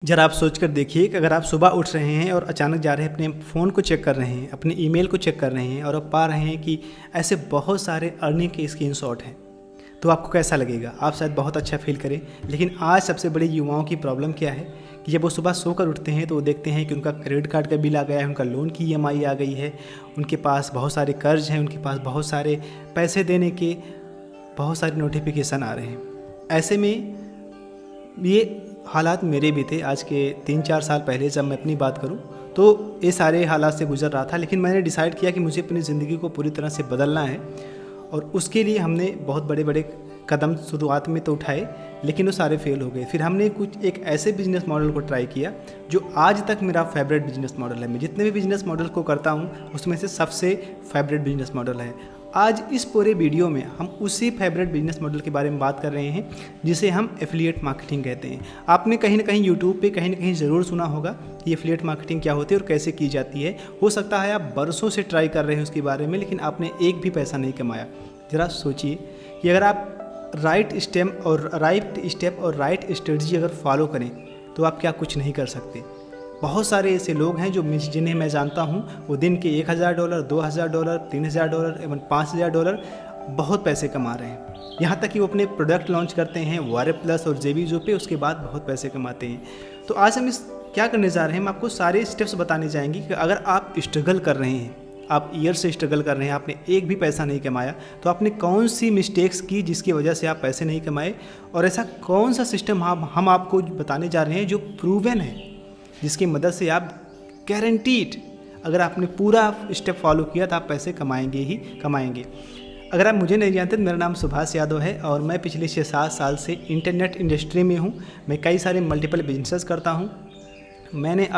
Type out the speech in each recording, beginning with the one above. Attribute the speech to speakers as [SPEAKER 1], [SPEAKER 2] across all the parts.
[SPEAKER 1] ज़रा आप सोच कर देखिए कि अगर आप सुबह उठ रहे हैं और अचानक जा रहे हैं, अपने फ़ोन को चेक कर रहे हैं, अपने ईमेल को चेक कर रहे हैं और आप पा रहे हैं कि ऐसे बहुत सारे अर्निंग के स्क्रीनशॉट हैं, तो आपको कैसा लगेगा? आप शायद बहुत अच्छा फ़ील करें। लेकिन आज सबसे बड़ी युवाओं की प्रॉब्लम क्या है कि जब वो सुबह सोकर उठते हैं तो वो देखते हैं कि उनका क्रेडिट कार्ड का बिल आ गया है, उनका लोन की ईएमआई आ गई है, उनके पास बहुत सारे कर्ज हैं, उनके पास बहुत सारे पैसे देने के बहुत सारे नोटिफिकेशन आ रहे हैं। ऐसे में ये हालात मेरे भी थे। आज के 3-4 साल पहले जब मैं अपनी बात करूं तो ये सारे हालात से गुजर रहा था, लेकिन मैंने डिसाइड किया कि मुझे अपनी ज़िंदगी को पूरी तरह से बदलना है और उसके लिए हमने बहुत बड़े बड़े कदम शुरुआत में तो उठाए, लेकिन वो सारे फेल हो गए। फिर हमने कुछ एक ऐसे बिजनेस मॉडल को ट्राई किया जो आज तक मेरा फेवरेट बिजनेस मॉडल है। मैं जितने भी बिजनेस मॉडल को करता हूँ उसमें से सबसे फेवरेट बिजनेस मॉडल है। आज इस पूरे वीडियो में हम उसी फेवरेट बिजनेस मॉडल के बारे में बात कर रहे हैं जिसे हम एफिलिएट मार्केटिंग कहते हैं। आपने कहीं ना कहीं यूट्यूब पे कहीं ना कहीं ज़रूर सुना होगा कि एफिलिएट मार्केटिंग क्या होती है और कैसे की जाती है। हो सकता है आप बरसों से ट्राई कर रहे हैं उसके बारे में, लेकिन आपने एक भी पैसा नहीं कमाया। ज़रा सोचिए कि अगर आप राइट स्टेप और राइट स्ट्रेटजी अगर फॉलो करें तो आप क्या कुछ नहीं कर सकते। बहुत सारे ऐसे लोग हैं जो जिन्हें मैं जानता हूं, वो दिन के $1000, $2000, $3000 एवं $5000 बहुत पैसे कमा रहे हैं। यहाँ तक कि वो अपने प्रोडक्ट लॉन्च करते हैं वारे प्लस और जेबीजो पे, उसके बाद बहुत पैसे कमाते हैं। तो आज हम क्या करने जा रहे हैं, हम आपको सारे स्टेप्स बताने जाएंगे कि अगर आप स्ट्रगल कर रहे हैं, आप ईयर से स्ट्रगल कर रहे हैं, आपने एक भी पैसा नहीं कमाया, तो आपने कौन सी मिस्टेक्स की जिसकी वजह से आप पैसे नहीं कमाए, और ऐसा कौन सा सिस्टम हम आपको बताने जा रहे हैं जो प्रूवन है, जिसकी मदद से आप गारंटीड अगर आपने पूरा स्टेप फॉलो किया तो आप पैसे कमाएंगे ही कमाएंगे। अगर आप मुझे नहीं जानते तो मेरा नाम सुभाष यादव है और मैं पिछले 6-7 साल से इंटरनेट इंडस्ट्री में हूँ। मैं कई सारे मल्टीपल बिजनेसेस करता हूँ। मैंने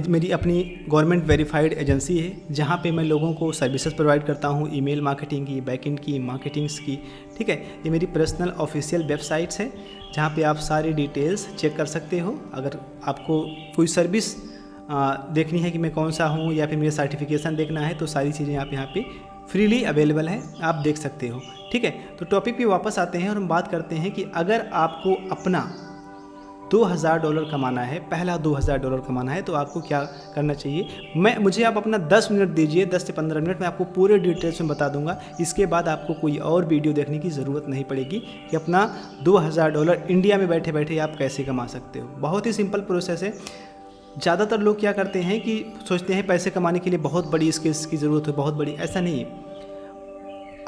[SPEAKER 1] मेरी अपनी गवर्नमेंट वेरीफाइड एजेंसी है जहाँ पे मैं लोगों को सर्विसेज प्रोवाइड करता हूँ, ईमेल मार्केटिंग की, बैकएंड की, मार्केटिंग्स की। ठीक है, ये मेरी पर्सनल ऑफिशियल वेबसाइट्स है जहाँ पे आप सारी डिटेल्स चेक कर सकते हो। अगर आपको कोई सर्विस देखनी है कि मैं कौन सा हूँ या फिर मेरा सर्टिफिकेशन देखना है तो सारी चीज़ें आप यहाँ पे फ्रीली अवेलेबल है, आप देख सकते हो। ठीक है, तो टॉपिक पे वापस आते हैं और हम बात करते हैं कि अगर आपको अपना $2000 कमाना है, पहला $2000 कमाना है, तो आपको क्या करना चाहिए। मुझे आप अपना 10 मिनट दीजिए, 10 से 15 मिनट, मैं आपको पूरे डिटेल्स में बता दूंगा। इसके बाद आपको कोई और वीडियो देखने की ज़रूरत नहीं पड़ेगी कि अपना $2000 इंडिया में बैठे बैठे आप कैसे कमा सकते हो। बहुत ही सिंपल प्रोसेस है। ज़्यादातर लोग क्या करते हैं कि सोचते हैं पैसे कमाने के लिए बहुत बड़ी स्किल्स की ज़रूरत है, बहुत बड़ी, ऐसा नहीं है।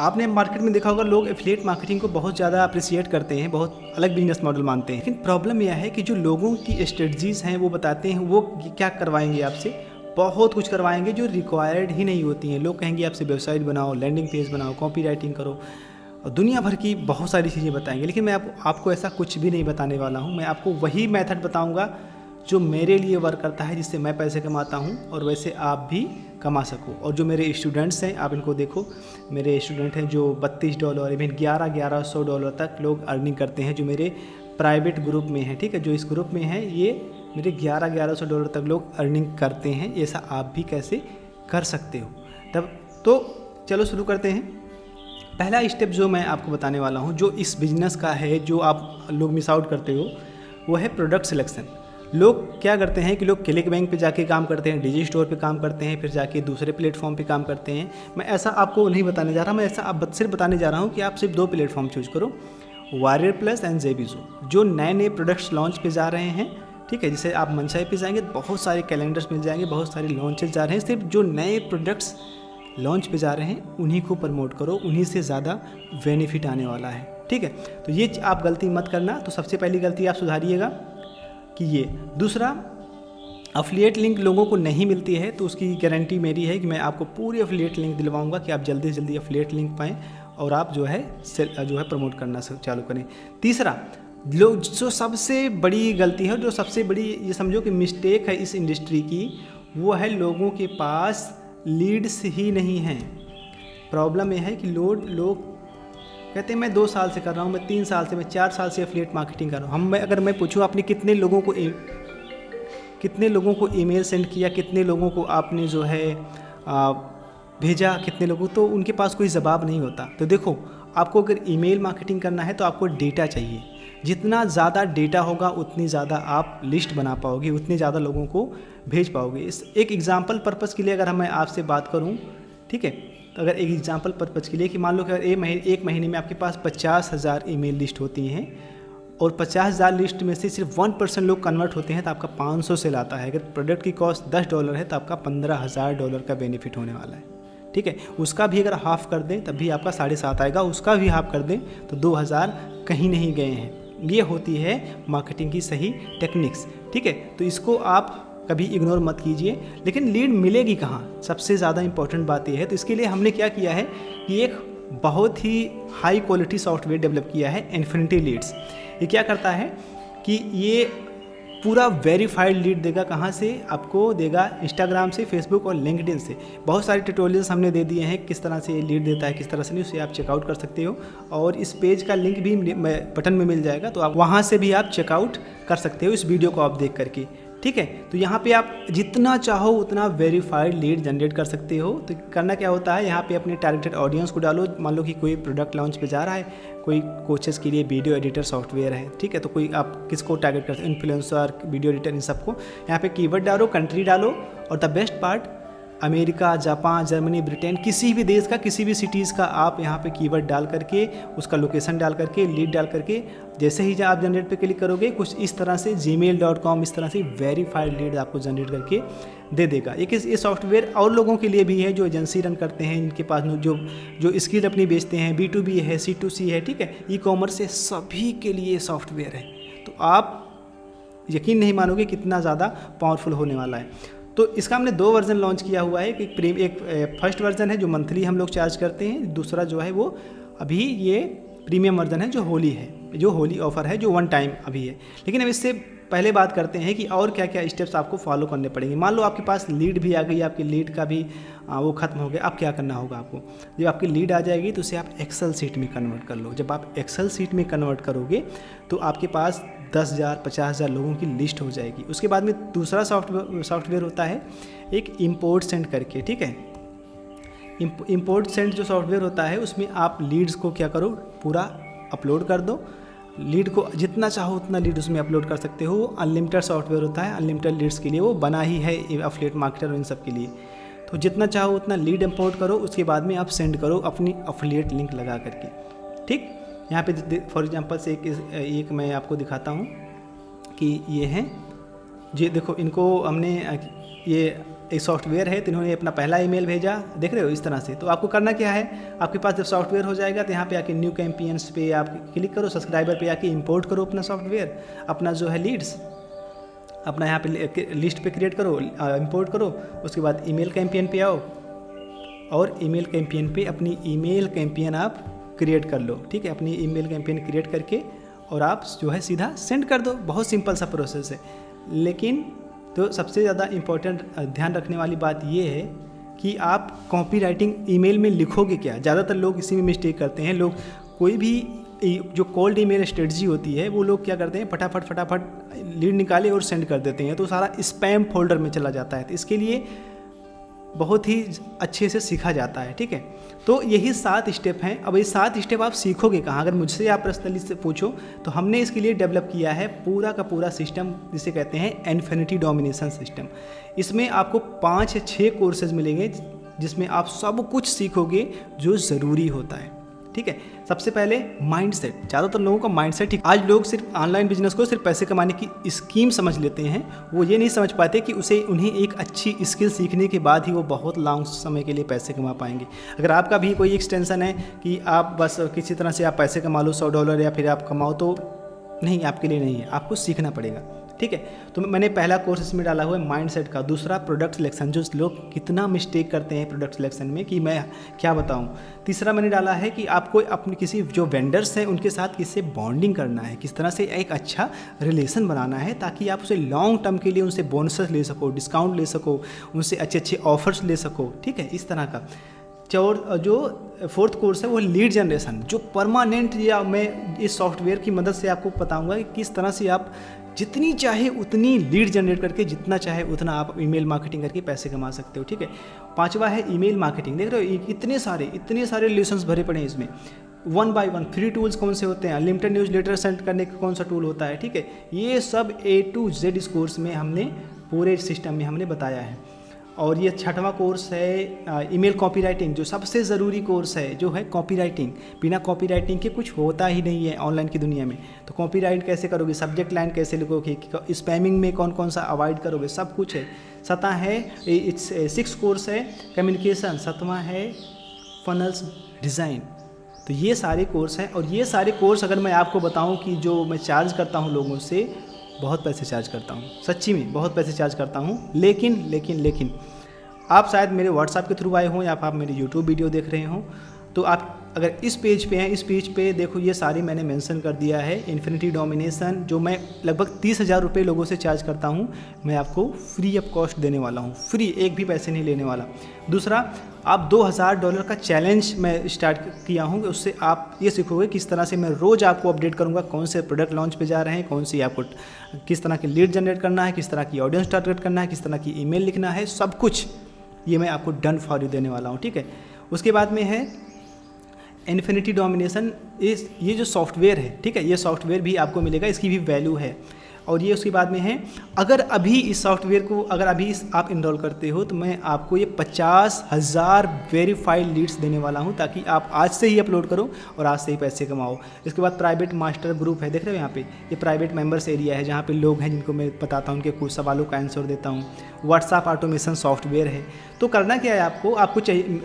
[SPEAKER 1] आपने मार्केट में देखा होगा लोग एफिलिएट मार्केटिंग को बहुत ज़्यादा अप्रिशिएट करते हैं, बहुत अलग बिजनेस मॉडल मानते हैं। लेकिन प्रॉब्लम यह है कि जो लोगों की स्ट्रेटजीज़ हैं वो बताते हैं, वो क्या करवाएंगे आपसे, बहुत कुछ करवाएंगे जो रिक्वायर्ड ही नहीं होती हैं। लोग कहेंगे आपसे वेबसाइट बनाओ, लैंडिंग पेज बनाओ, कॉपी राइटिंग करो, और दुनिया भर की बहुत सारी चीज़ें बताएंगे। लेकिन मैं आपको ऐसा कुछ भी नहीं बताने वाला हूँ। मैं आपको वही मेथड बताऊँगा जो मेरे लिए वर्क करता है, जिससे मैं पैसे कमाता हूँ और वैसे आप भी कमा सको। और जो मेरे स्टूडेंट्स हैं, आप इनको देखो, मेरे स्टूडेंट हैं जो $32 इवन $1100 तक लोग अर्निंग करते हैं, जो मेरे प्राइवेट ग्रुप में हैं। ठीक है, जो इस ग्रुप में हैं ये मेरे $1100 तक लोग अर्निंग करते हैं। ऐसा आप भी कैसे कर सकते हो। तब तो चलो शुरू करते हैं। पहला स्टेप जो मैं आपको बताने वाला हूँ, जो इस बिज़नेस का है, जो आप लोग मिस आउट करते हो, वो है प्रोडक्ट सिलेक्शन। लोग क्या करते हैं कि लोग क्लिक बैंक पे जाके काम करते हैं, डिजी स्टोर पे काम करते हैं, फिर जाके दूसरे प्लेटफॉर्म पे काम करते हैं। मैं ऐसा आपको नहीं बताने जा रहा, मैं ऐसा आप सिर्फ बताने जा रहा हूँ कि आप सिर्फ 2 प्लेटफॉर्म चूज करो, वारियर प्लस एंड जेबीजो। जो नए नए प्रोडक्ट्स लॉन्च पे जा रहे हैं, ठीक है, जैसे आप मंचाई पे जाएंगे बहुत सारे कैलेंडर्स मिल जाएंगे, बहुत सारे लॉन्चेस जा रहे हैं। सिर्फ जो नए प्रोडक्ट्स लॉन्च पे जा रहे हैं उन्हीं को प्रमोट करो, उन्हीं से ज़्यादा बेनिफिट आने वाला है। ठीक है, तो ये आप गलती मत करना। तो सबसे पहली गलती आप सुधारिएगा कि ये। दूसरा, अफिलिएट लिंक लोगों को नहीं मिलती है, तो उसकी गारंटी मेरी है कि मैं आपको पूरी अफिलिएट लिंक दिलवाऊंगा कि आप जल्दी से जल्दी अफिलिएट लिंक पाएँ और आप जो है प्रमोट करना चालू करें। तीसरा, लोग जो सबसे बड़ी गलती है, जो सबसे बड़ी ये समझो कि मिस्टेक है इस इंडस्ट्री की, वो है लोगों के पास लीड्स ही नहीं हैं। प्रॉब्लम यह है कि लोग कहते हैं मैं 2 साल से कर रहा हूँ, मैं 3 साल से, मैं 4 साल से एफिलिएट मार्केटिंग कर रहा हूँ। अगर मैं पूछूँ आपने कितने लोगों को ईमेल सेंड किया, कितने लोगों को आपने जो है भेजा, कितने लोगों, तो उनके पास कोई जवाब नहीं होता। तो देखो, आपको अगर ईमेल मार्केटिंग करना है तो आपको डेटा चाहिए। जितना ज़्यादा डेटा होगा उतनी ज़्यादा आप लिस्ट बना पाओगे, उतने ज़्यादा लोगों को भेज पाओगे। इस एक एग्जाम्पल पर्पज़ के लिए अगर मैं आपसे बात करूं, ठीक है, तो अगर एक एग्जाम्पल पर्पज़ के लिए कि मान लो कि अगर एक महीने में आपके पास 50,000 ईमेल लिस्ट होती हैं और 50,000 लिस्ट में से सिर्फ 1% लोग कन्वर्ट होते हैं तो आपका 500 सेल आता है। अगर प्रोडक्ट की कॉस्ट $10 है तो आपका $15,000 का बेनिफिट होने वाला है, ठीक है। उसका भी अगर हाफ कर दें तब भी आपका 7.5 आएगा, उसका भी हाफ कर दें तो 2,000 कहीं नहीं गए हैं। ये होती है मार्केटिंग की सही टेक्निक्स, ठीक है। तो इसको आप कभी इग्नोर मत कीजिए। लेकिन लीड मिलेगी कहाँ, सबसे ज़्यादा इंपॉर्टेंट बात यह है। तो इसके लिए हमने क्या किया है कि एक बहुत ही हाई क्वालिटी सॉफ्टवेयर डेवलप किया है, इन्फिनिटी लीड्स। ये क्या करता है कि ये पूरा वेरीफाइड लीड देगा। कहाँ से आपको देगा? इंस्टाग्राम से, फेसबुक और लिंक्डइन से। बहुत सारे ट्यूटोरियल्स हमने दे दिए हैं किस तरह से ये लीड देता है, किस तरह से नहीं, उसे आप चेकआउट कर सकते हो। और इस पेज का लिंक भी बटन में मिल जाएगा, तो आप वहाँ से भी आप चेकआउट कर सकते हो इस वीडियो को आप देख करके, ठीक है। तो यहाँ पे आप जितना चाहो उतना वेरीफाइड लीड जनरेट कर सकते हो। तो करना क्या होता है, यहाँ पे अपने टारगेटेड ऑडियंस को डालो। मान लो कि कोई प्रोडक्ट लॉन्च पे जा रहा है, कोई कोचेस के लिए वीडियो एडिटर सॉफ्टवेयर है, ठीक है। तो कोई आप किसको टारगेट करते हैं, इन्फ्लुएंसर, वीडियो एडिटर, इन सबको यहाँ पे कीवर्ड डालो, कंट्री डालो, और the best part America, Japan, Germany, Britain, किसी भी देश का, किसी भी सिटीज़ का आप यहाँ पे कीवर्ड डाल करके, उसका लोकेशन डाल करके, लीड डाल करके, जैसे ही आप जनरेट पे क्लिक करोगे कुछ इस तरह से gmail.com इस तरह से वेरीफाइड लीड आपको जनरेट करके दे देगा। ये सॉफ्टवेयर और लोगों के लिए भी है जो एजेंसी रन करते हैं, इनके पास जो स्किल अपनी बेचते हैं, B2B है, C2C है, ठीक है, ई-कॉमर्स है, सभी के लिए सॉफ्टवेयर है। तो आप यकीन नहीं मानोगे कितना ज़्यादा पावरफुल होने वाला है। तो इसका हमने 2 वर्जन लॉन्च किया हुआ है। एक फर्स्ट वर्जन है जो मंथली हम लोग चार्ज करते हैं, दूसरा जो है वो अभी ये प्रीमियम वर्जन है जो होली ऑफ़र है, जो 1 टाइम अभी है। लेकिन अब इससे पहले बात करते हैं कि और क्या क्या स्टेप्स आपको फॉलो करने पड़ेंगे। मान लो आपके पास लीड भी आ गई, आपकी लीड का भी वो ख़त्म हो गया, अब क्या करना होगा आपको? जब आपकी लीड आ जाएगी तो उसे आप एक्सेल सीट में कन्वर्ट कर लो। जब आप एक्सेल सीट में कन्वर्ट करोगे तो आपके पास 10,000 50,000 लोगों की लिस्ट हो जाएगी। उसके बाद में दूसरा सॉफ्टवेयर होता है एक इम्पोर्ट सेंड करके, ठीक है। इम्पोर्ट सेंड जो सॉफ्टवेयर होता है उसमें आप लीड्स को क्या करो, पूरा अपलोड कर दो। लीड को जितना चाहो उतना लीड उसमें अपलोड कर सकते हो। अनलिमिटेड सॉफ्टवेयर होता है, अनलिमिटेड लीड्स के लिए वो बना ही है, एफिलिएट मार्केटर इन सब के लिए। तो जितना चाहो उतना लीड इंपोर्ट करो, उसके बाद में आप सेंड करो अपनी एफिलिएट लिंक लगा करके, ठीक। यहाँ पे फॉर एग्जांपल से एक मैं आपको दिखाता हूँ कि ये हैं, ये देखो, इनको हमने ये एक सॉफ्टवेयर है तो इन्होंने अपना पहला ईमेल भेजा, देख रहे हो इस तरह से। तो आपको करना क्या है, आपके पास जब सॉफ्टवेयर हो जाएगा तो यहाँ पे आके न्यू कैंपेन्स पे आप क्लिक करो, सब्सक्राइबर पे आके इंपोर्ट करो अपना सॉफ्टवेयर, अपना जो है लीड्स अपना यहाँ पे लिस्ट पे क्रिएट करो, इंपोर्ट करो। उसके बाद ईमेल कैंपेन पे आओ और ईमेल कैंपेन पे अपनी ईमेल कैंपेन आप क्रिएट कर लो, ठीक है। अपनी ईमेल कैंपेन क्रिएट करके और आप जो है सीधा सेंड कर दो। बहुत सिंपल सा प्रोसेस है। लेकिन तो सबसे ज़्यादा इम्पोर्टेंट ध्यान रखने वाली बात ये है कि आप कॉपी राइटिंग ईमेल में लिखोगे क्या। ज़्यादातर लोग इसी में मिस्टेक करते हैं। लोग कोई भी जो कोल्ड ईमेल स्ट्रेटजी होती है वो लोग क्या करते हैं, फटाफट लीड निकाले और सेंड कर देते हैं, तो सारा स्पैम फोल्डर में चला जाता है। तो इसके लिए बहुत ही अच्छे से सीखा जाता है, ठीक है। तो यही 7 स्टेप हैं। अब ये 7 स्टेप आप सीखोगे कहाँ? अगर मुझसे आप पर्सनली से पूछो तो हमने इसके लिए डेवलप किया है पूरा का पूरा सिस्टम, जिसे कहते हैं इन्फिनिटी डोमिनेशन सिस्टम। इसमें आपको 5 या 6 कोर्सेज मिलेंगे जिसमें आप सब कुछ सीखोगे जो ज़रूरी होता है, ठीक है। सबसे पहले माइंडसेट। ज़्यादातर लोगों का माइंडसेट ठीक, आज लोग सिर्फ ऑनलाइन बिजनेस को सिर्फ पैसे कमाने की स्कीम समझ लेते हैं। वो ये नहीं समझ पाते कि उन्हें एक अच्छी स्किल सीखने के बाद ही वो बहुत लॉन्ग समय के लिए पैसे कमा पाएंगे। अगर आपका भी कोई एक्सटेंशन है कि आप बस किसी तरह से आप पैसे कमा लो $100 या फिर आप कमाओ, तो नहीं, आपके लिए नहीं है, आपको सीखना पड़ेगा, ठीक है। तो मैंने पहला कोर्स इसमें डाला हुआ है माइंडसेट का। दूसरा प्रोडक्ट सिलेक्शन, जो लोग कितना मिस्टेक करते हैं प्रोडक्ट सिलेक्शन में कि मैं क्या बताऊं। तीसरा मैंने डाला है कि आपको अपने किसी जो वेंडर्स हैं उनके साथ किससे बॉन्डिंग करना है, किस तरह से एक अच्छा रिलेशन बनाना है ताकि आप उसे लॉन्ग टर्म के लिए उनसे बोनसेस ले सको, डिस्काउंट ले सको, उनसे अच्छे ऑफर्स ले सको, ठीक है, इस तरह का। जो 4th कोर्स है वो लीड जनरेशन, जो परमानेंट, या मैं इस सॉफ्टवेयर की मदद से आपको बताऊंगा कि किस तरह से आप जितनी चाहे उतनी लीड जनरेट करके, जितना चाहे उतना आप ईमेल मार्केटिंग करके पैसे कमा सकते हो, ठीक है। 5वां है ईमेल मार्केटिंग। देख रहे हो इतने सारे रिलेशंस भरे पड़े हैं इसमें। One by one free tools कौन से होते हैं, अनलिमिटेड न्यूज़ लेटर सेंड करने का कौन सा टूल होता है, ठीक है। ये सब A to Z इस कोर्स में हमने पूरे सिस्टम में हमने बताया है। और ये 6वां कोर्स है ईमेल कॉपीराइटिंग, जो सबसे ज़रूरी कोर्स है, जो है कॉपीराइटिंग। बिना कॉपीराइटिंग के कुछ होता ही नहीं है ऑनलाइन की दुनिया में। तो कॉपीराइट कैसे करोगे, सब्जेक्ट लाइन कैसे लिखोगे, स्पैमिंग में कौन कौन सा अवॉइड करोगे, सब कुछ है। 7वां है 6 कोर्स है कम्युनिकेशन, 7वां है फनल्स डिज़ाइन। तो ये सारे कोर्स हैं, और ये सारे कोर्स अगर मैं आपको बताऊं कि जो मैं चार्ज करता हूं लोगों से, बहुत पैसे चार्ज करता हूं, सच्ची में बहुत पैसे चार्ज करता हूं। लेकिन आप शायद मेरे व्हाट्सएप के थ्रू आए हों या आप मेरे यूट्यूब वीडियो देख रहे हों, तो आप अगर इस पेज पे हैं, इस पेज पे देखो ये सारी मैंने मेंशन कर दिया है। इन्फिनिटी डोमिनेशन जो मैं लगभग 30,000 रुपये लोगों से चार्ज करता हूँ, मैं आपको फ्री ऑफ कॉस्ट देने वाला हूँ, फ्री, एक भी पैसे नहीं लेने वाला। दूसरा, आप $2,000 का चैलेंज मैं स्टार्ट किया हूँ, उससे आप ये सीखोगे किस तरह से मैं रोज़ आपको अपडेट करूँगा कौन से प्रोडक्ट लॉन्च पे जा रहे हैं, कौन सी आपको किस तरह की लीड जनरेट करना है, किस तरह की ऑडियंस टारगेट करना है, किस तरह की ईमेल लिखना है, सब कुछ ये मैं आपको डन फॉर यू देने वाला हूँ, ठीक है। उसके बाद में है इन्फिनिटी डोमिनेशन, ये जो सॉफ्टवेयर है, ठीक है, ये सॉफ्टवेयर भी आपको मिलेगा, इसकी भी वैल्यू है। और ये उसके बाद में है, अगर अभी इस सॉफ्टवेयर को अगर अभी आप इनरोल करते हो तो मैं आपको ये 50,000 वेरीफाइड लीड्स देने वाला हूँ, ताकि आप आज से ही अपलोड करो और आज से ही पैसे कमाओ। इसके बाद प्राइवेट मास्टर ग्रुप है, देख रहे हो यहाँ पे, ये प्राइवेट मेंबर्स एरिया है जहाँ पे लोग हैं जिनको मैं बताता हूँ, उनके कुछ सवालों का आंसर देता हूँ। व्हाट्सएप ऑटोमेशन सॉफ्टवेयर है। तो करना क्या है आपको चाहिए,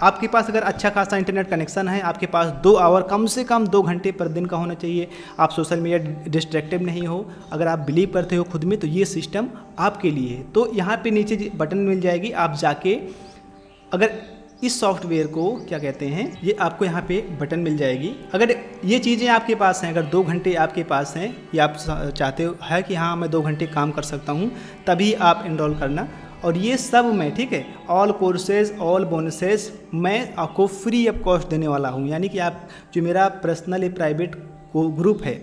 [SPEAKER 1] आपके पास अगर अच्छा खासा इंटरनेट कनेक्शन है, आपके पास 2 आवर, कम से कम 2 घंटे पर दिन का होना चाहिए, आप सोशल मीडिया डिस्ट्रैक्टिव नहीं हो, अगर आप बिलीव करते हो खुद में, तो ये सिस्टम आपके लिए है। तो यहाँ पे नीचे बटन मिल जाएगी, आप जाके अगर इस सॉफ्टवेयर को क्या कहते हैं, ये आपको यहाँ पे बटन मिल जाएगी। अगर ये चीज़ें आपके पास हैं, अगर 2 घंटे आपके पास हैं, या आप चाहते हो है कि हाँ मैं 2 घंटे काम कर सकता हूँ, तभी आप इनरोल करना। और ये सब मैं, ठीक है, ऑल कोर्सेज, ऑल बोनसेस मैं आपको फ्री ऑफ कॉस्ट देने वाला हूँ। यानी कि आप जो मेरा पर्सनल प्राइवेट ग्रुप है,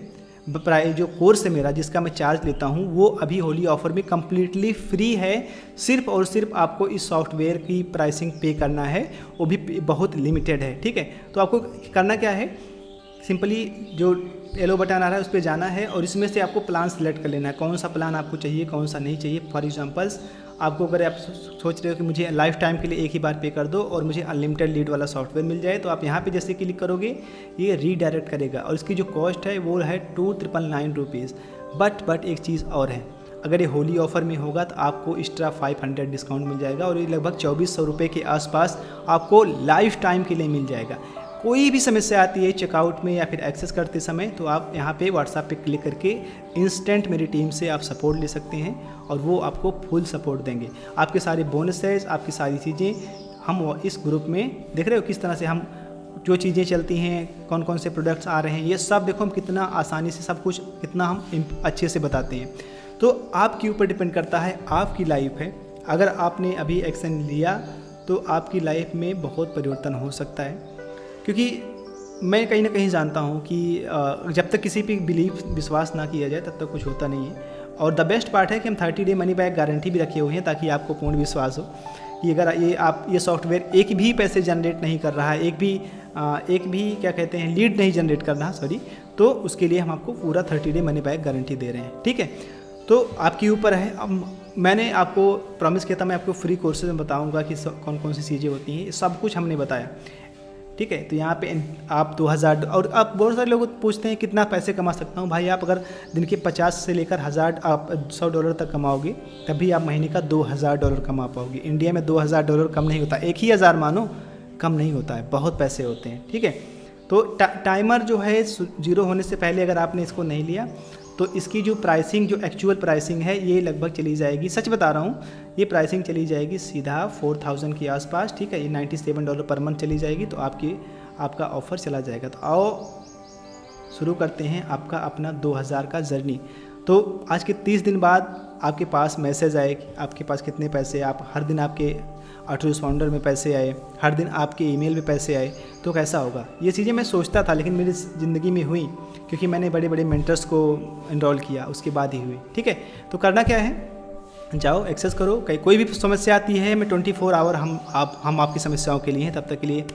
[SPEAKER 1] जो कोर्स है मेरा जिसका मैं चार्ज लेता हूँ, वो अभी होली ऑफर में कम्प्लीटली फ्री है। सिर्फ और सिर्फ आपको इस सॉफ्टवेयर की प्राइसिंग पे करना है, वो भी बहुत लिमिटेड है, ठीक है। तो आपको करना क्या है, सिंपली जो येलो बटन आ रहा है उस पर जाना है, और इसमें से आपको प्लान सेलेक्ट कर लेना है, कौन सा प्लान आपको चाहिए, कौन सा नहीं चाहिए। फॉर एग्जांपल्स, आपको अगर आप सोच रहे हो कि मुझे लाइफ टाइम के लिए एक ही बार पे कर दो और मुझे अनलिमिटेड लीड वाला सॉफ्टवेयर मिल जाए, तो आप यहाँ पे जैसे क्लिक करोगे ये रीडायरेक्ट करेगा, और इसकी जो कॉस्ट है वो है 2,999 रुपीज़। बट एक चीज़ और है, अगर ये होली ऑफ़र में होगा तो आपको एक्स्ट्रा 500 डिस्काउंट मिल जाएगा, और ये लगभग 2,400 रुपये के आसपास आपको लाइफ टाइम के लिए मिल जाएगा। कोई भी समस्या आती है चेकआउट में या फिर एक्सेस करते समय, तो आप यहाँ पे व्हाट्सएप पे क्लिक करके इंस्टेंट मेरी टीम से आप सपोर्ट ले सकते हैं, और वो आपको फुल सपोर्ट देंगे। आपके सारे बोनसेस, आपकी सारी चीज़ें हम इस ग्रुप में, देख रहे हो किस तरह से हम जो चीज़ें चलती हैं, कौन कौन से प्रोडक्ट्स आ रहे हैं, ये सब देखो हम कितना आसानी से सब कुछ कितना हम अच्छे से बताते हैं। तो आपके ऊपर डिपेंड करता है, आपकी लाइफ है। अगर आपने अभी एक्शन लिया तो आपकी लाइफ में बहुत परिवर्तन हो सकता है, क्योंकि मैं कहीं ना कहीं जानता हूँ कि जब तक किसी पे विश्वास ना किया जाए तब तक कुछ होता नहीं है। और द बेस्ट पार्ट है कि हम 30 डे मनी बैक गारंटी भी रखे हुए हैं, ताकि आपको पूर्ण विश्वास हो कि अगर ये सॉफ्टवेयर एक भी पैसे जनरेट नहीं कर रहा है, एक भी क्या कहते हैं लीड नहीं जनरेट कर रहा, सॉरी, तो उसके लिए हम आपको पूरा 30 डे मनी बैक गारंटी दे रहे हैं, ठीक है। तो आपके ऊपर है। अब मैंने आपको प्रॉमिस किया था मैं आपको फ्री कोर्सेज में बताऊँगा कि कौन कौन सी चीज़ें होती हैं, सब कुछ हमने बताया, ठीक है। तो यहाँ पे आप 2,000, और आप बहुत सारे लोग पूछते हैं कितना पैसे कमा सकता हूँ। भाई आप अगर दिन के 50 से लेकर 1,000 आप $100 तक कमाओगे, तभी आप महीने का $2,000 कमा पाओगे। इंडिया में $2,000 कम नहीं होता, एक ही हज़ार मानो कम नहीं होता है, बहुत पैसे होते हैं, ठीक है। तो टाइमर जो है 0 होने से पहले अगर आपने इसको नहीं लिया तो इसकी जो प्राइसिंग, जो एक्चुअल प्राइसिंग है, ये लगभग चली जाएगी, सच बता रहा हूँ, ये प्राइसिंग चली जाएगी सीधा 4,000 के आसपास, ठीक है। ये $97 पर मंथ चली जाएगी, तो आपका ऑफ़र चला जाएगा। तो आओ शुरू करते हैं आपका अपना 2,000 का जर्नी। तो आज के 30 दिन बाद आपके पास मैसेज आए कि आपके पास कितने पैसे, आप हर दिन आपके ऑटो रिस्पॉन्डर में पैसे आए, हर दिन आपके ईमेल में पैसे आए, तो कैसा होगा। ये चीज़ें मैं सोचता था, लेकिन मेरी ज़िंदगी में हुई क्योंकि मैंने बड़े बड़े मेंटर्स को इनरोल किया, उसके बाद ही हुई, ठीक है। तो करना क्या है, जाओ एक्सेस करो। कोई भी समस्या आती है, मैं 24 आवर हम आपकी समस्याओं के लिए हैं। तब तक के लिए